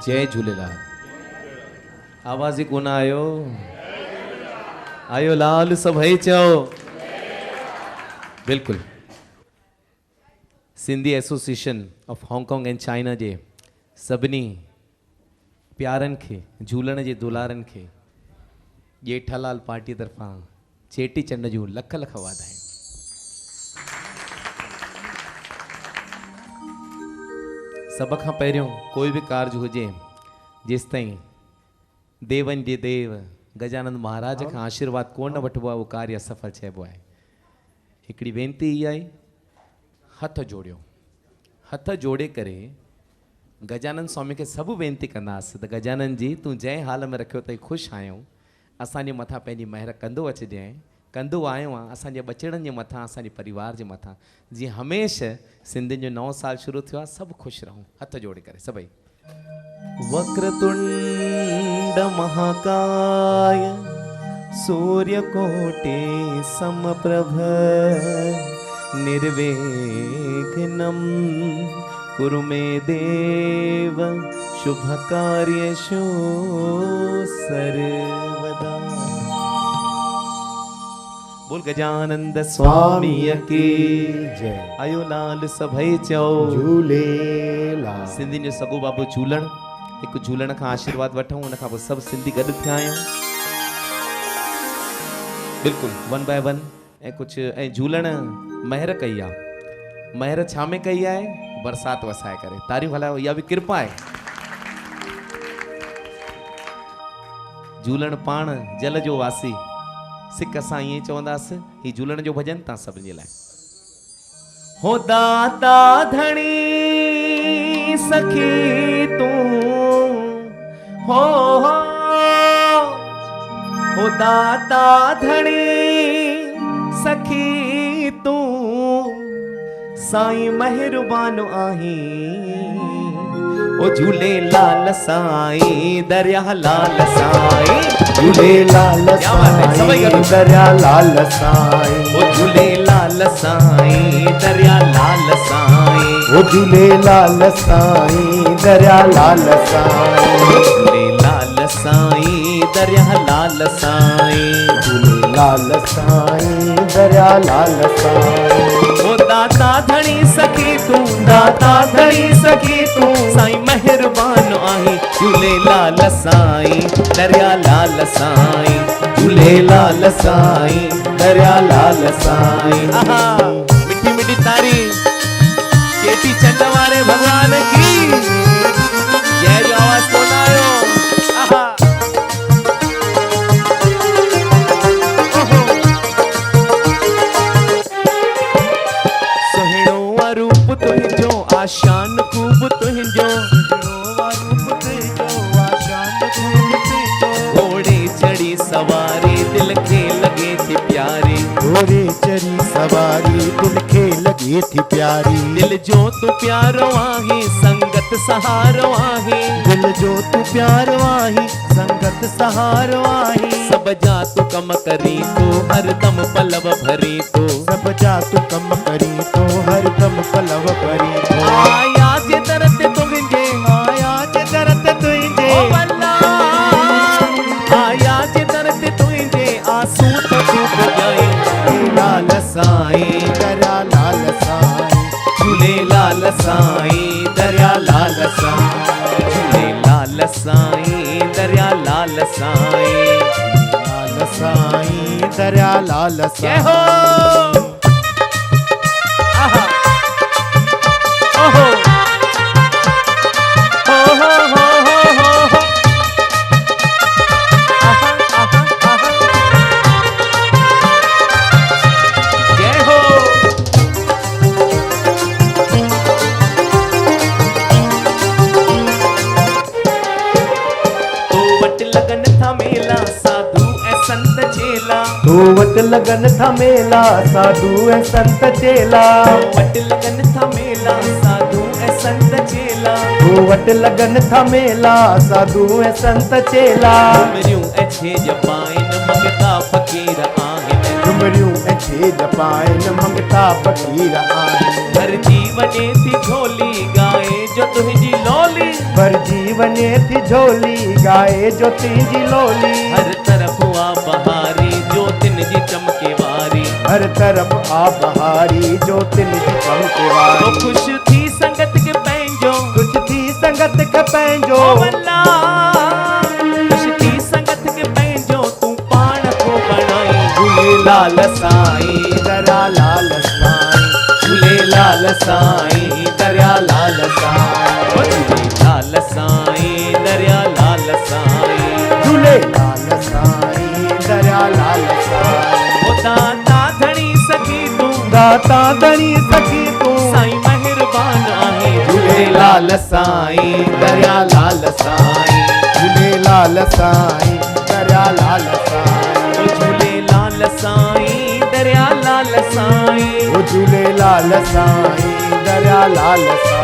जय झूलेलाल। आवाज़ ही कोन आयो। आयो लाल सभई चओ। बिल्कुल। Sindhi association of Hong Kong and China जे सभिनी प्यारनि खे झूलण जे दुलारनि खे जेठालाल पार्टी तरफ़ां चेटी चंड जूं लख लख वाधायूं। सब खां पहिरियों कोई भी कार्य हुजे जेसि ताईं देवन जे देव गजानंद महाराज खां आशीर्वाद कोन वठिबो आहे उहो कार्य असफल चइबो आहे। हिकिड़ी वेनती इहा आहे, हथ जोड़ियो, हथ जोड़े करे गजानंद स्वामी खे सभु वेनती कंदासीं त गजानंद जी तूं जंहिं हाल में रखियो अथई ख़ुशि आहियूं, असांजे मथां पंहिंजी महिर कंदो अचिजांइ, कंदो आयो आहे असांजे बचड़नि जे मथां, असांजे परिवार जे मथां, जीअं हमेशह सिंधियुनि जो नओं साल शुरू थियो आहे सभु ख़ुशि रहूं। हथ जोड़े करे सभई। वक्रतुंड महाकाय सूर्यकोटि समप्रभ निर्विघ्नं कुरु मे देव शुभ कार्येषु सर्वदा। बोल गजानंद स्वामी की जय। आयो लाल सभई चओ झूलेलाल। सिंधी जो सगो बाबू झूलण, एक झूलण का आशीर्वाद वठूं, उन खां पोइ सभु सिंधी गॾु थिया आहियूं बिल्कुल वन बाय वन। ऐं कुछ ऐं झूलण महर कई आहे। महर छा में कई आहे? बरसात वसाए करे। तारीफ़ हलायो, इहा भी कृपा आहे। झूलण पाण जल जो वासी, सिक असां ईअं चवंदासीं। ही झूलण जो भजन तव्हां सभिनी जे लाइ। हो दाता धणी सखी तूं हो दाता धणी सखी तूं साईं महिरबान आहीं। ओ झूलेलाल साईं दरिया लाल साईं, झूलेलाल साईं दरिया लाल साईं, ओ झूलेलाल साईं दरिया लाल साईं, ओ झूलेलाल साईं दरिया लाल साईं, झूलेलाल साईं दरिया लाल साईं, झूलेलाल साईं दरिया लाल साईं। ओ दाता धणी सखी तूं, दाता धणी सखी तूं साईं मेहरबान आहीं। झूलेलाल साईं दरिया लाल साईं, झूलेलाल साईं दरिया लाल साईं। आहा मिठी मिठी तारी चेटी चंड वारे भगवान की जय। जो आवाज कोन आयो। आहा सुहिणो रूप तुंहिंजो आशान खूब तुंहिंजो, घोड़े चढ़ी सवारी दिल खे लगे थी प्यारी, घोड़े चढ़ी सवारी दिल खे लगे थी प्यारी। दिल जो तू प्यारो आही संगत सहारो आही, दिल जो तू प्यारो आही संगत सहारो आही। सब जा तू कम करी तो हर दम पलव भरी तो, सब जा तू कम करी तो हर दम पलव भरी तो। आया जे दरत तुंहिंजे, आया जे दरत तुंहिंजे, ओ अल्लाह आया जे दरत तुंहिंजे आंसू तो डूब जाए। लाल साईं दरिया लाल साईं, झूलेलाल साईं दरिया लाल साईं, झूलेलाल साईं दरिया लाल साईं, लाल साईं दरिया लाल साईं। जय हो। आहा ओहो हो हो हो हो हो। आहा आहा आहा जय हो। तो वट लगन था मेला साधु ऐ संत चेला, तो वट लगन था मेला साधु ऐ संत चेला, वट लगन था मेला साधु ऐ संत चेला, तो वट लगन था मेला साधु ऐ संत चेला। डुमरियूं ऐं छेज पाइन मंगता फ़कीर आहिनि, डुमरियूं ऐं छेज पाइन मंगता फ़कीर आहिनि। हर जी वञे थी झोली गाए जो तुंहिंजी लोली, भर जीवने थी झोली गाए जो तुझी लोली। हर तरफ आ बहारी जो तिन जी चमके वारी। हर तरफ आ बहारी जो तुझी चमके तो वारी। खुश थी संगत के पंहिंजो कुछ थी संगत के पंहिंजो। ओ वल्ला खुश थी संगत के पंहिंजो तूं पाण को बणाई। झूलेलाल साईं दरिया लाल साईं। झूलेलाल साईं दरिया लाल साईं। ओ झूलेलाल साईं दरिया लाल साईं। झूलेलाल साईं दरिया लाल साईं। ओ दाता धणी सखी तूं दाता धणी सखी तूं साईं मेहरबान आहे। झूलेलाल साईं दरिया लाल साईं। झूलेलाल साईं दरिया लाल साईं। ओ झूलेलाल साईं दरिया लाल साईं। ओ झूलेलाल साईं दरिया लाल साईं।